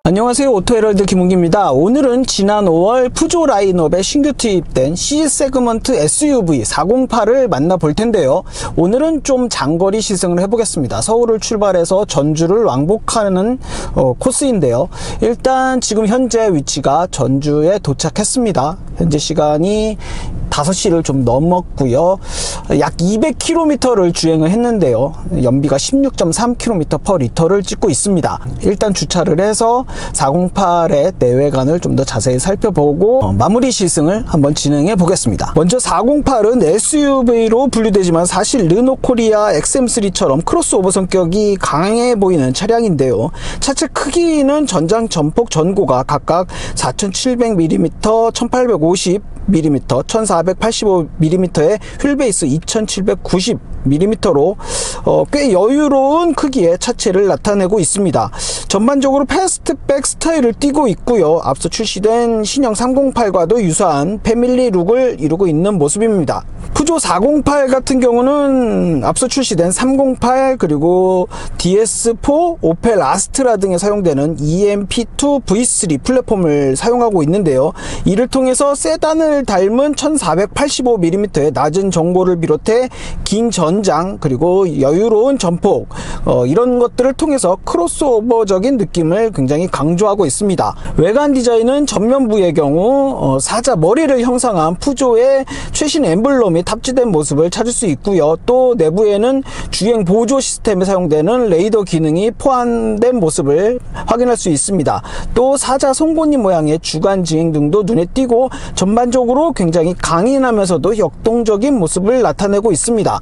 안녕하세요, 오토헤럴드 김은기입니다. 오늘은 지난 5월 푸조 라인업에 신규 투입된 C세그먼트 SUV 408을 만나볼 텐데요. 오늘은 좀 장거리 시승을 해보겠습니다. 서울을 출발해서 전주를 왕복하는 코스인데요. 일단 지금 현재 위치가 전주에 도착했습니다. 현재 시간이 5시를 좀 넘었고요. 약 200km를 주행을 했는데요. 연비가 16.3km/L를 찍고 있습니다. 일단 주차를 해서 408의 내외관을 좀 더 자세히 살펴보고 마무리 시승을 한번 진행해 보겠습니다. 먼저 408은 SUV로 분류되지만 사실 르노코리아 XM3처럼 크로스오버 성격이 강해 보이는 차량인데요. 차체 크기는 전장, 전폭, 전고가 각각 4700mm, 1850mm, 1485mm의 휠베이스 2790mm로 꽤 여유로운 크기의 차체를 나타내고 있습니다. 전반적으로 패스트백 스타일을 띠고 있고요. 앞서 출시된 신형 308과도 유사한 패밀리 룩을 이루고 있는 모습입니다. 푸조 408 같은 경우는 앞서 출시된 308 그리고 DS4, 오펠 아스트라 등에 사용되는 EMP2 V3 플랫폼을 사용하고 있는데요. 이를 통해서 세단을 닮은 1485mm의 낮은 전고를 비롯해 긴 전장 그리고 여유로운 전폭 이런 것들을 통해서 크로스오버적인 느낌을 굉장히 강조하고 있습니다. 외관 디자인은 전면부의 경우 사자 머리를 형상한 푸조의 최신 엠블럼이 탑재된 모습을 찾을 수 있고요. 또 내부에는 주행 보조 시스템에 사용되는 레이더 기능이 포함된 모습을 확인할 수 있습니다. 또 사자 송곳니 모양의 주간 지행 등도 눈에 띄고 전반적으로 굉장히 강인하면서도 역동적인 모습을 나타내고 있습니다.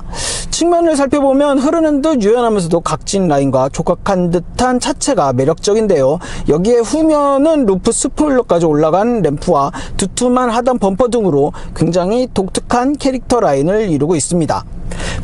측면을 살펴보면 흐르는 듯 유연하면서도 각진 라인과 촉각한 듯한 차체가 매력적인데요. 여기에 후면은 루프 스포일러까지 올라간 램프와 두툼한 하단 범퍼 등으로 굉장히 독특한 캐릭터 라인을 이루고 있습니다.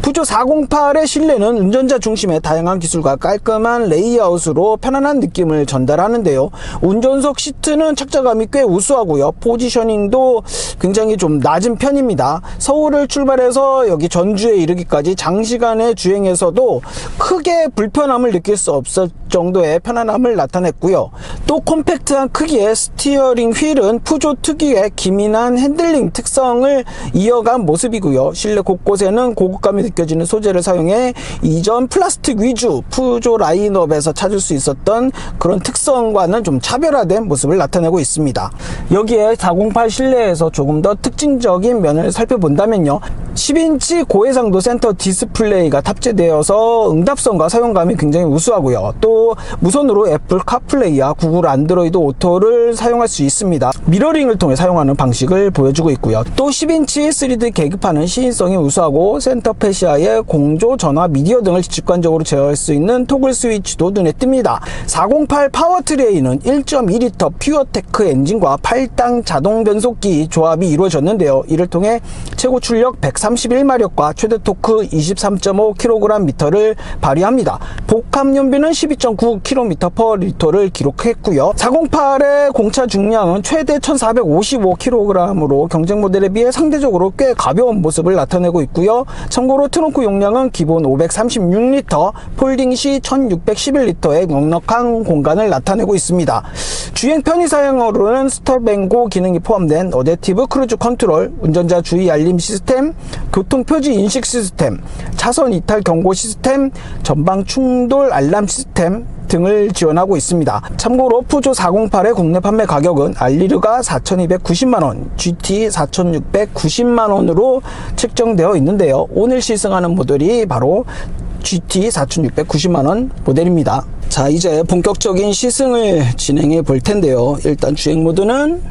푸조 408의 실내는 운전자 중심의 다양한 기술과 깔끔한 레이아웃으로 편안한 느낌을 전달하는데요. 운전석 시트는 착자감이 꽤 우수하고요. 포지셔닝도 굉장히 좀 낮은 편입니다. 서울을 출발해서 여기 전주에 이르기까지 장시간의 주행에서도 크게 불편함을 느낄 수 없을 정도의 편안함을 나타냈고요. 또 콤팩트한 크기의 스티어링 휠은 푸조 특유의 기민한 핸들링 특성을 이어간 모습이고요. 실내 곳곳에는 고급감이 느껴지는 소재를 사용해 이전 플라스틱 위주 푸조 라인업에서 찾을 수 있었던 그런 특성과는 좀 차별화된 모습을 나타내고 있습니다. 여기에 408 실내에서 조금 더 특징적인 면을 살펴본다면요. 10인치 고해상도 센터 디스플레이가 탑재되어서 응답성과 사용감이 굉장히 우수하고요. 또 무선으로 애플 카플레이와 구글 안드로이드 오토를 사용할 수 있습니다. 미러링을 통해 사용하는 방식을 보여주고 있고요. 또 10인치 3D 계기판은 시인성이 우수하고 센터 패시아의 공조, 전화, 미디어 등을 직관적으로 제어할 수 있는 토글 스위치도 눈에 뜹니다. 408 파워트레인은 1.2L 퓨어테크 엔진과 8당 자동 변속기 조합이 이루어졌는데요. 이를 통해 최고 출력 131마력과 최대 토크 23.5kgm를 발휘합니다. 복합 연비는 12.9km/L를 기록했고요. 408의 공차 중량은 최대 1455kg으로 경쟁 모델에 비해 상대적으로 꽤 가벼운 모습을 나타내고 있고요. 참고로 트렁크 용량은 기본 536L, 폴딩 시 1611L의 넉넉한 공간을 나타내고 있습니다. 주행 편의 사양으로는 스톱앤고 기능이 포함된 어댑티브 크루즈 컨트롤, 운전자 주의 알림 시스템, 교통 표지 인식 시스템, 차선 이탈 경고 시스템, 전방 충돌 알람 시스템 등을 지원하고 있습니다. 참고로 푸조 408의 국내 판매 가격은 알리르가 4,290만원, GT 4,690만원으로 책정되어 있는데요. 오늘 시승하는 모델이 바로 GT 4,690만원 모델입니다. 자, 이제 본격적인 시승을 진행해 볼 텐데요. 일단 주행 모드는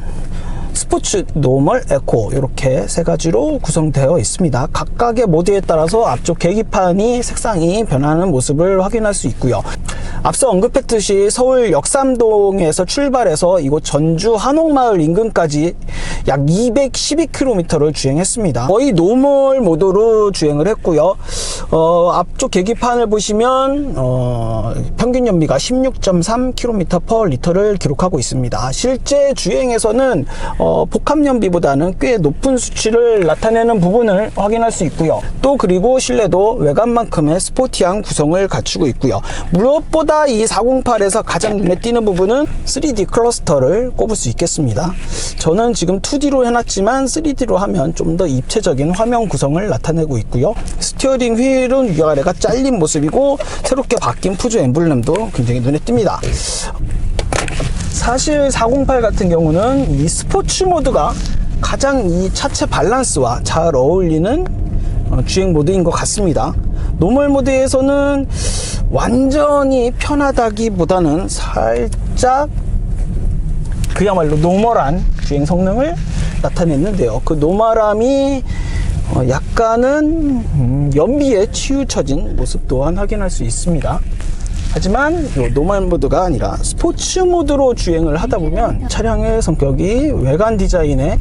스포츠, 노멀, 에코 이렇게 세 가지로 구성되어 있습니다. 각각의 모드에 따라서 앞쪽 계기판이 색상이 변하는 모습을 확인할 수 있고요. 앞서 언급했듯이 서울 역삼동에서 출발해서 이곳 전주 한옥마을 인근까지 약 212km를 주행했습니다. 거의 노멀 모드로 주행을 했고요. 앞쪽 계기판을 보시면 평균 연비가 16.3km/L를 기록하고 있습니다. 실제 주행에서는 복합연비보다는 꽤 높은 수치를 나타내는 부분을 확인할 수 있고요. 또 그리고 실내도 외관만큼의 스포티한 구성을 갖추고 있고요. 무엇보다 이 408에서 가장 눈에 띄는 부분은 3D 클러스터를 꼽을 수 있겠습니다. 저는 지금 2D로 해놨지만 3D로 하면 좀 더 입체적인 화면 구성을 나타내고 있고요. 스티어링 휠은 위아래가 잘린 모습이고 새롭게 바뀐 푸조 엠블렘도 굉장히 눈에 띕니다. 사실 408 같은 경우는 이 스포츠 모드가 가장 이 차체 밸런스와 잘 어울리는 주행 모드인 것 같습니다. 노멀 모드에서는 완전히 편하다기보다는 살짝 그야말로 노멀한 주행 성능을 나타냈는데요. 그 노멀함이 약간은 연비에 치우쳐진 모습 또한 확인할 수 있습니다. 하지만 노멀 모드가 아니라 스포츠 모드로 주행을 하다 보면 차량의 성격이 외관 디자인에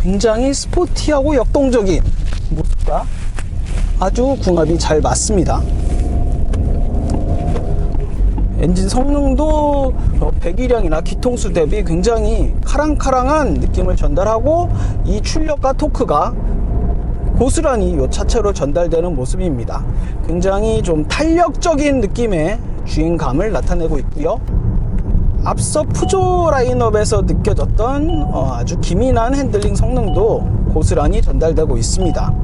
굉장히 스포티하고 역동적인 모습과 아주 궁합이 잘 맞습니다. 엔진 성능도 배기량이나 기통수 대비 굉장히 카랑카랑한 느낌을 전달하고 이 출력과 토크가 고스란히 이 차체로 전달되는 모습입니다. 굉장히 좀 탄력적인 느낌의 주행감을 나타내고 있고요. 앞서 푸조 라인업에서 느껴졌던 아주 기민한 핸들링 성능도 고스란히 전달되고 있습니다.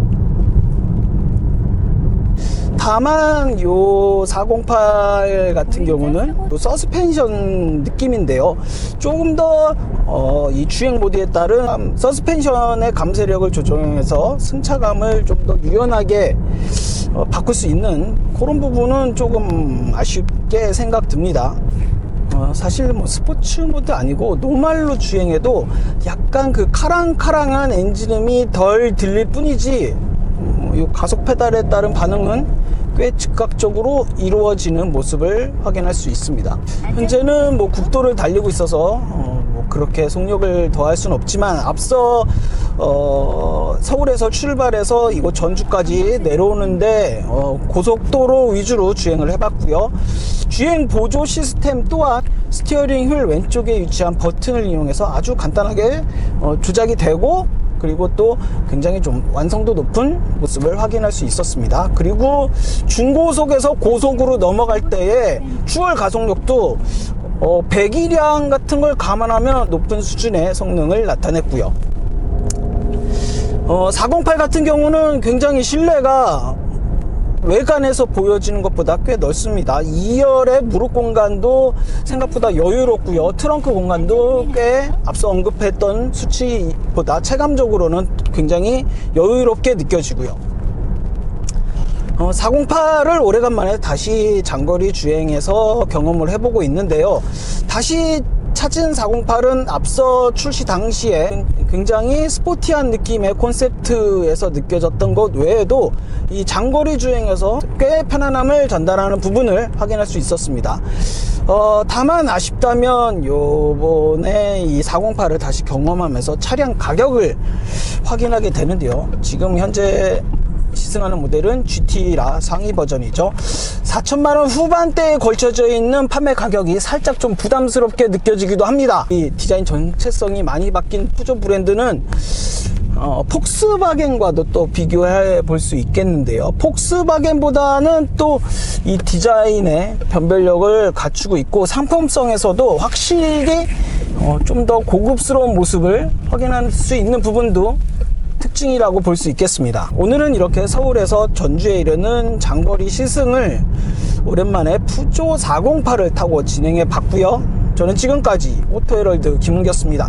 다만 요 408 같은 경우는 요 서스펜션 느낌인데요. 조금 더 이 주행 모드에 따른 서스펜션의 감쇄력을 조정해서 승차감을 좀 더 유연하게 바꿀 수 있는 그런 부분은 조금 아쉽게 생각됩니다. 사실 뭐 스포츠 모드 아니고 노말로 주행해도 약간 그 카랑카랑한 엔진음이 덜 들릴 뿐이지 이 가속 페달에 따른 반응은 꽤 즉각적으로 이루어지는 모습을 확인할 수 있습니다. 현재는 뭐 국도를 달리고 있어서 뭐 그렇게 속력을 더할 수는 없지만 앞서 서울에서 출발해서 이곳 전주까지 내려오는데 고속도로 위주로 주행을 해봤고요. 주행 보조 시스템 또한 스티어링 휠 왼쪽에 위치한 버튼을 이용해서 아주 간단하게 조작이 되고 그리고 또 굉장히 좀 완성도 높은 모습을 확인할 수 있었습니다. 그리고 중고속에서 고속으로 넘어갈 때의 추월 가속력도 배기량 같은 걸 감안하면 높은 수준의 성능을 나타냈고요. 408 같은 경우는 굉장히 실내가 외관에서 보여지는 것보다 꽤 넓습니다. 2열의 무릎 공간도 생각보다 여유롭고요. 트렁크 공간도 꽤 앞서 언급했던 수치보다 체감적으로는 굉장히 여유롭게 느껴지고요. 408을 오래간만에 다시 장거리 주행해서 경험을 해보고 있는데요. 다시 찾은 408은 앞서 출시 당시에 굉장히 스포티한 느낌의 콘셉트에서 느껴졌던 것 외에도 이 장거리 주행에서 꽤 편안함을 전달하는 부분을 확인할 수 있었습니다. 다만 아쉽다면 요번에 이 408을 다시 경험하면서 차량 가격을 확인하게 되는데요. 지금 현재 시승하는 모델은 GT라 상위 버전이죠. 4천만원 후반대에 걸쳐져 있는 판매 가격이 살짝 좀 부담스럽게 느껴지기도 합니다. 이 디자인 정체성이 많이 바뀐 푸조 브랜드는 폭스바겐과도 또 비교해 볼 수 있겠는데요. 폭스바겐보다는 또 이 디자인의 변별력을 갖추고 있고 상품성에서도 확실히 좀 더 고급스러운 모습을 확인할 수 있는 부분도 특징이라고 볼 수 있겠습니다. 오늘은 이렇게 서울에서 전주에 이르는 장거리 시승을 오랜만에 푸조 408을 타고 진행해 봤고요. 저는 지금까지 오토헤럴드 김은규였습니다.